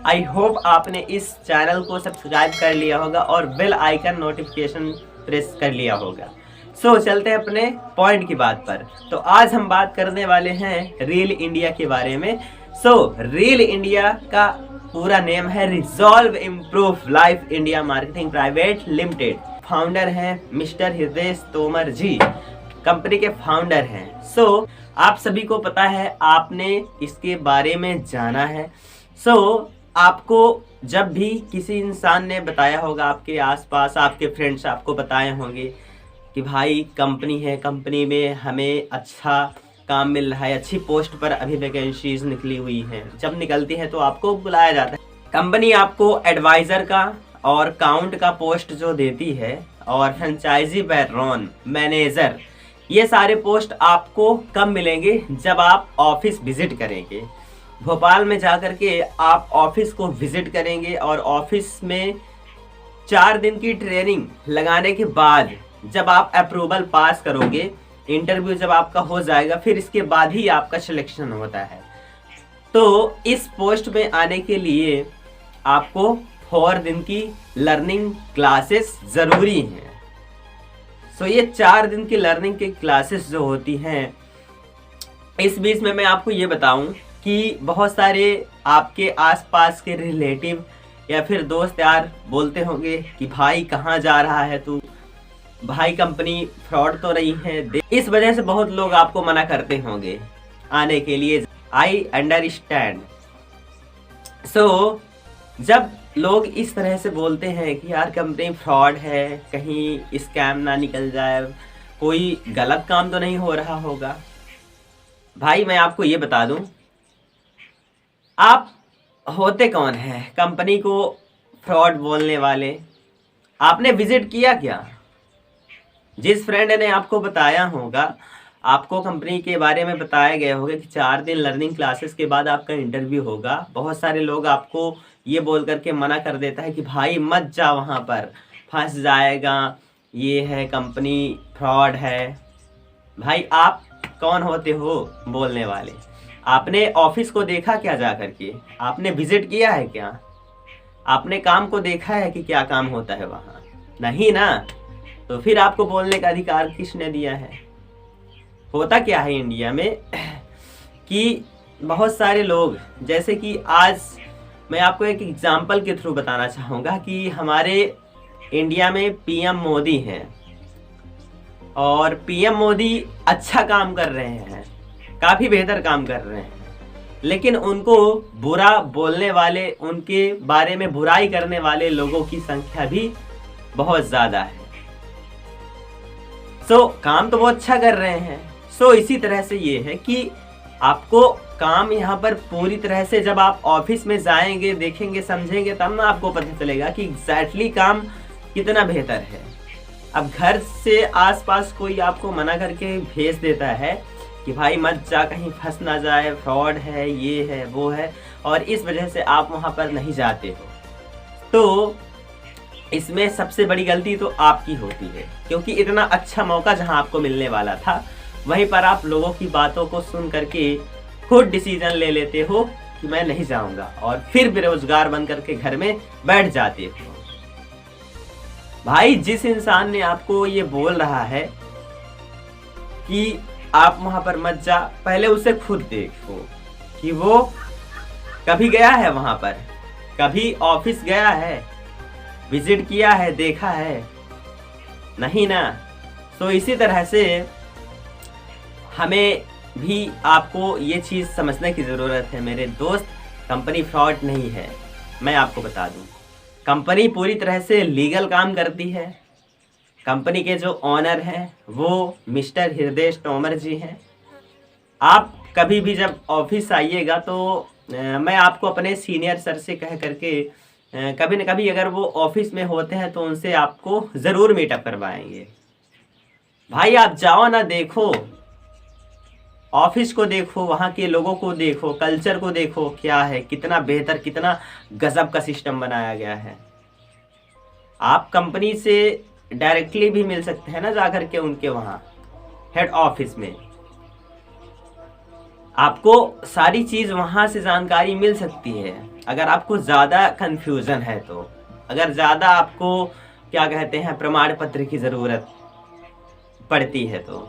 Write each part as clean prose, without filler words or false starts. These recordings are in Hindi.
आई होप आपने इस चैनल को सब्सक्राइब कर लिया होगा और बेल आइकन नोटिफिकेशन प्रेस कर लिया होगा। चलते हैं अपने पॉइंट की बात पर। तो आज हम बात करने वाले हैं रील इंडिया के बारे में। रील इंडिया का पूरा नेम है resolve improve life India marketing private limited. Founder हैं मिस्टर हृदय तोमर जी, कंपनी के फाउंडर हैं। आप सभी को पता है, आपने इसके बारे में जाना है। आपको जब भी किसी इंसान ने बताया होगा, आपके आसपास आपके फ्रेंड्स आपको बताए होंगे कि भाई कंपनी है, कंपनी में हमें अच्छा काम मिल रहा है, अच्छी पोस्ट पर अभी वैकेंसीज निकली हुई हैं। जब निकलती है तो आपको बुलाया जाता है। कंपनी आपको एडवाइज़र का और काउंट का पोस्ट जो देती है, और फ्रेंचाइजी बैरन मैनेजर, ये सारे पोस्ट आपको कब मिलेंगे? जब आप ऑफिस विजिट करेंगे। भोपाल में जाकर के आप ऑफिस को विजिट करेंगे और ऑफिस में 4 दिन की ट्रेनिंग लगाने के बाद जब आप अप्रूवल पास करोगे, इंटरव्यू जब आपका हो जाएगा, फिर इसके बाद ही आपका सिलेक्शन होता है। तो इस पोस्ट में आने के लिए आपको 4 दिन की लर्निंग क्लासेस ज़रूरी हैं। ये 4 दिन की लर्निंग की क्लासेस जो होती हैं, इस बीच में मैं आपको ये बताऊं कि बहुत सारे आपके आसपास के रिलेटिव या फिर दोस्त यार बोलते होंगे कि भाई कहाँ जा रहा है तू, भाई कंपनी फ्रॉड तो नहीं है। इस वजह से बहुत लोग आपको मना करते होंगे आने के लिए। I understand. जब लोग इस तरह से बोलते हैं कि यार कंपनी फ्रॉड है, कहीं स्कैम ना निकल जाए, कोई गलत काम तो नहीं हो रहा होगा, भाई मैं आपको ये बता दूं, आप होते कौन हैं कंपनी को फ्रॉड बोलने वाले? आपने विजिट किया क्या? जिस फ्रेंड ने आपको बताया होगा, आपको कंपनी के बारे में बताया गया होगा कि 4 दिन लर्निंग क्लासेस के बाद आपका इंटरव्यू होगा। बहुत सारे लोग आपको ये बोल करके मना कर देता है कि भाई मत जा, वहाँ पर फंस जाएगा, ये है कंपनी फ्रॉड है। भाई आप कौन होते हो बोलने वाले? आपने ऑफिस को देखा क्या जा करके? आपने विजिट किया है क्या? आपने काम को देखा है कि क्या काम होता है वहाँ? नहीं ना। तो फिर आपको बोलने का अधिकार किसने दिया है? होता क्या है इंडिया में कि बहुत सारे लोग, जैसे कि आज मैं आपको एक एग्जांपल के थ्रू बताना चाहूँगा कि हमारे इंडिया में पीएम मोदी हैं और पीएम मोदी अच्छा काम कर रहे हैं, काफ़ी बेहतर काम कर रहे हैं, लेकिन उनको बुरा बोलने वाले, उनके बारे में बुराई करने वाले लोगों की संख्या भी बहुत ज़्यादा है। काम तो वो अच्छा कर रहे हैं। इसी तरह से ये है कि आपको काम यहाँ पर पूरी तरह से जब आप ऑफिस में जाएंगे, देखेंगे, समझेंगे, तब ना आपको पता चलेगा कि एग्जैक्टली काम कितना बेहतर है। अब घर से आसपास कोई आपको मना करके भेज देता है कि भाई मत जा, कहीं फंस ना जाए, फ्रॉड है, ये है, वो है, और इस वजह से आप वहाँ पर नहीं जाते हो। तो इसमें सबसे बड़ी गलती तो आपकी होती है, क्योंकि इतना अच्छा मौका जहां आपको मिलने वाला था, वहीं पर आप लोगों की बातों को सुन करके खुद डिसीजन ले लेते हो कि मैं नहीं जाऊंगा, और फिर बेरोजगार बन करके घर में बैठ जाते हो। भाई जिस इंसान ने आपको ये बोल रहा है कि आप वहां पर मत जा, पहले उसे खुद देखो कि वो कभी गया है वहां पर, कभी ऑफिस गया है, विजिट किया है, देखा है? नहीं ना। इसी तरह से हमें भी आपको ये चीज़ समझने की ज़रूरत है मेरे दोस्त। कंपनी फ्रॉड नहीं है। मैं आपको बता दूं, कंपनी पूरी तरह से लीगल काम करती है। कंपनी के जो ऑनर हैं वो मिस्टर हृदय तोमर जी हैं। आप कभी भी जब ऑफिस आइएगा तो मैं आपको अपने सीनियर सर से कह करके कभी न कभी अगर वो ऑफिस में होते हैं तो उनसे आपको ज़रूर मीटअप करवाएंगे। भाई आप जाओ ना, देखो, ऑफिस को देखो, वहाँ के लोगों को देखो, कल्चर को देखो, क्या है, कितना बेहतर, कितना गजब का सिस्टम बनाया गया है। आप कंपनी से डायरेक्टली भी मिल सकते हैं ना जाकर के उनके वहाँ हेड ऑफिस में। आपको सारी चीज़ वहाँ से जानकारी मिल सकती है। अगर आपको ज़्यादा कन्फ्यूज़न है तो, अगर ज़्यादा आपको क्या कहते हैं प्रमाण पत्र की ज़रूरत पड़ती है तो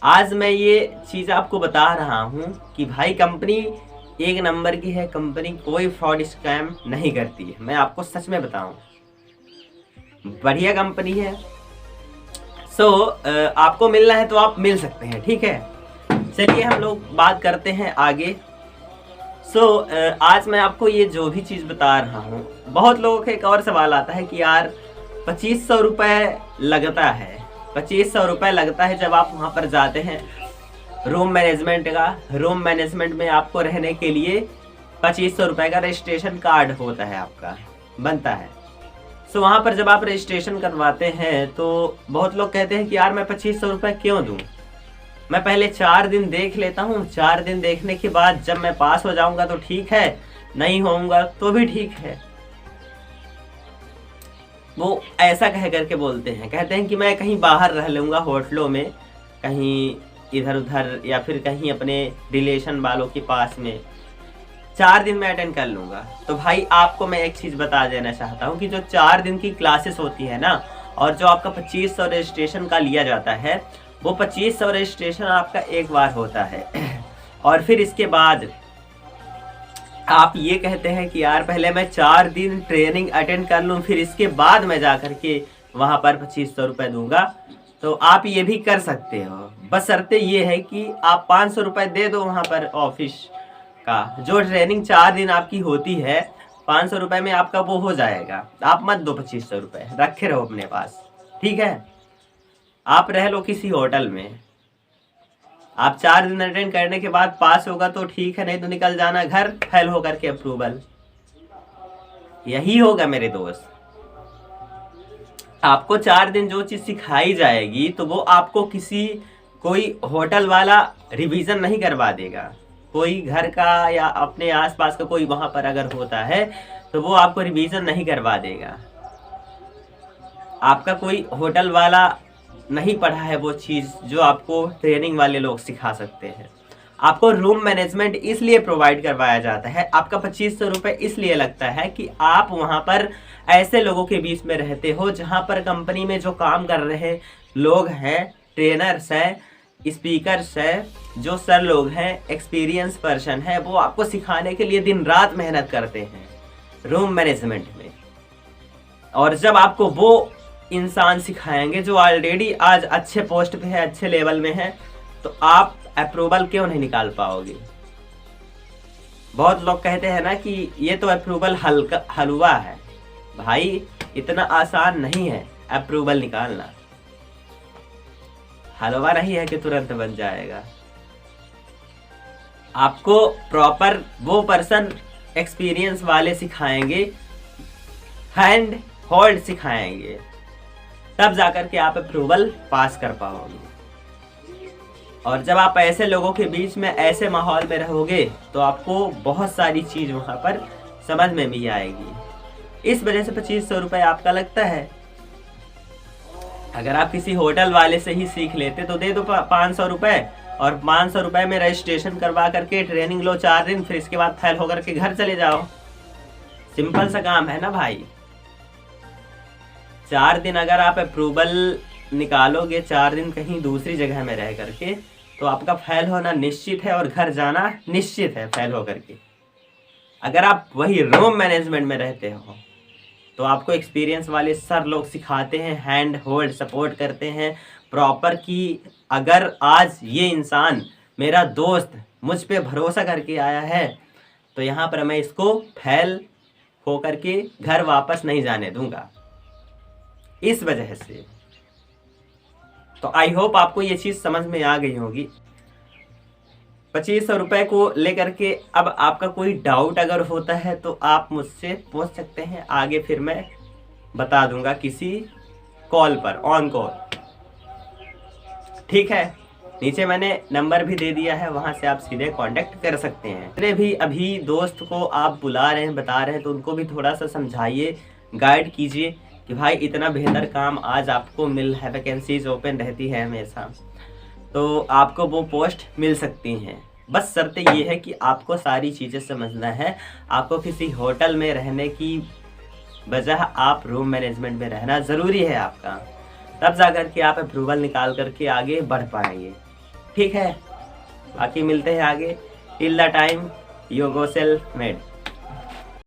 आज मैं ये चीज़ आपको बता रहा हूँ कि भाई कंपनी एक नंबर की है, कंपनी कोई फ्रॉड स्कैम नहीं करती है। मैं आपको सच में बताऊँ, बढ़िया कंपनी है। आपको मिलना है तो आप मिल सकते हैं, ठीक है। चलिए हम लोग बात करते हैं आगे। आज मैं आपको ये जो भी चीज़ बता रहा हूँ, बहुत लोगों का एक और सवाल आता है कि यार 2500 रुपये लगता है, 2500 रुपये लगता है जब आप वहाँ पर जाते हैं रूम मैनेजमेंट का। रूम मैनेजमेंट में आपको रहने के लिए 2500 रुपये का रजिस्ट्रेशन कार्ड होता है, आपका बनता है। वहाँ पर जब आप रजिस्ट्रेशन करवाते हैं तो बहुत लोग कहते हैं कि यार मैं 2500 रुपये क्यों दूँ, मैं पहले 4 दिन देख लेता हूँ, 4 दिन देखने के बाद जब मैं पास हो जाऊँगा तो ठीक है, नहीं होऊंगा तो भी ठीक है। वो ऐसा कह करके बोलते हैं, कहते हैं कि मैं कहीं बाहर रह लूँगा, होटलों में कहीं इधर उधर, या फिर कहीं अपने रिलेशन वालों के पास में 4 दिन में अटेंड कर लूँगा। तो भाई आपको मैं एक चीज़ बता देना चाहता हूँ कि जो 4 दिन की क्लासेस होती है ना, और जो आपका 2500 रजिस्ट्रेशन का लिया जाता है, वो 2500 रजिस्ट्रेशन आपका एक बार होता है। और फिर इसके बाद आप ये कहते हैं कि यार पहले मैं 4 दिन ट्रेनिंग अटेंड कर लूँ, फिर इसके बाद मैं जा कर के वहाँ पर 2500 रुपये दूंगा। तो आप ये भी कर सकते हो, बशर्ते ये है कि आप 500 रुपये दे दो वहाँ पर ऑफिस का। जो ट्रेनिंग 4 दिन आपकी होती है, 500 रुपये में आपका वो हो जाएगा। आप मत दो 2500 रुपये, रखे रहो अपने पास, ठीक है। आप रह लो किसी होटल में, आप 4 दिन अटेंड करने के बाद पास होगा तो ठीक है, नहीं तो निकल जाना घर, फेल होकर के अप्रूवल। यही होगा मेरे दोस्त। आपको 4 दिन जो चीज़ सिखाई जाएगी तो वो आपको कोई होटल वाला रिवीजन नहीं करवा देगा। कोई घर का या अपने आसपास का कोई वहाँ पर अगर होता है तो वो आपको रिवीजन नहीं करवा देगा। आपका कोई होटल वाला नहीं पढ़ा है वो चीज़ जो आपको ट्रेनिंग वाले लोग सिखा सकते हैं। आपको रूम मैनेजमेंट इसलिए प्रोवाइड करवाया जाता है, आपका 2500 रुपये इसलिए लगता है कि आप वहाँ पर ऐसे लोगों के बीच में रहते हो जहाँ पर कंपनी में जो काम कर रहे लोग हैं, ट्रेनर्स हैं, स्पीकर्स हैं, जो सर लोग हैं, एक्सपीरियंस पर्सन है, वो आपको सिखाने के लिए दिन रात मेहनत करते हैं रूम मैनेजमेंट में। और जब आपको वो इंसान सिखाएंगे जो ऑलरेडी आज अच्छे पोस्ट पे है, अच्छे लेवल में है, तो आप अप्रूवल क्यों नहीं निकाल पाओगे। बहुत लोग कहते हैं ना कि ये तो अप्रूवल हलवा है। भाई इतना आसान नहीं है अप्रूवल निकालना, हलवा नहीं है कि तुरंत बन जाएगा। आपको प्रॉपर वो पर्सन एक्सपीरियंस वाले सिखाएंगे, हैंड होल्ड सिखाएंगे, तब जाकर के आप अप्रूवल पास कर पाओगे। और जब आप ऐसे लोगों के बीच में ऐसे माहौल में रहोगे तो आपको बहुत सारी चीज़ वहाँ पर समझ में भी आएगी। इस वजह से 2500 रुपये आपका लगता है। अगर आप किसी होटल वाले से ही सीख लेते तो दे दो 500 रुपये, और 500 रुपये में रजिस्ट्रेशन करवा करके ट्रेनिंग लो 4 दिन, फिर इसके बाद फेल होकर के घर चले जाओ। सिंपल सा काम है ना भाई। 4 दिन अगर आप अप्रूवल निकालोगे, 4 दिन कहीं दूसरी जगह में रह करके, तो आपका फेल होना निश्चित है और घर जाना निश्चित है फेल होकर के। अगर आप वही रूम मैनेजमेंट में रहते हो तो आपको एक्सपीरियंस वाले सर लोग सिखाते हैं, हैंड होल्ड सपोर्ट करते हैं प्रॉपर, कि अगर आज ये इंसान मेरा दोस्त मुझ पे भरोसा करके आया है तो यहाँ पर मैं इसको फेल होकर के घर वापस नहीं जाने दूंगा। इस वजह से तो आई होप आपको ये चीज़ समझ में आ गई होगी। 2500 रुपये को लेकर के अब आपका कोई डाउट अगर होता है तो आप मुझसे पूछ सकते हैं, आगे फिर मैं बता दूंगा किसी कॉल पर, ऑन कॉल, ठीक है। नीचे मैंने नंबर भी दे दिया है, वहां से आप सीधे कांटेक्ट कर सकते हैं। मेरे भी अभी दोस्त को आप बुला रहे हैं, बता रहे हैं, तो उनको भी थोड़ा सा समझाइए, गाइड कीजिए कि भाई इतना बेहतर काम आज आपको मिल है, वैकेंसीज ओपन रहती है हमेशा, तो आपको वो पोस्ट मिल सकती हैं। बस शर्त ये है कि आपको सारी चीज़ें समझना है। आपको किसी होटल में रहने की बजाय आप रूम मैनेजमेंट में रहना ज़रूरी है आपका। तब जाकर के आप अप्रूवल निकाल कर के आगे बढ़ पाएँगे। ठीक है? बाकी मिलते हैं आगे। Till the time, you go self made.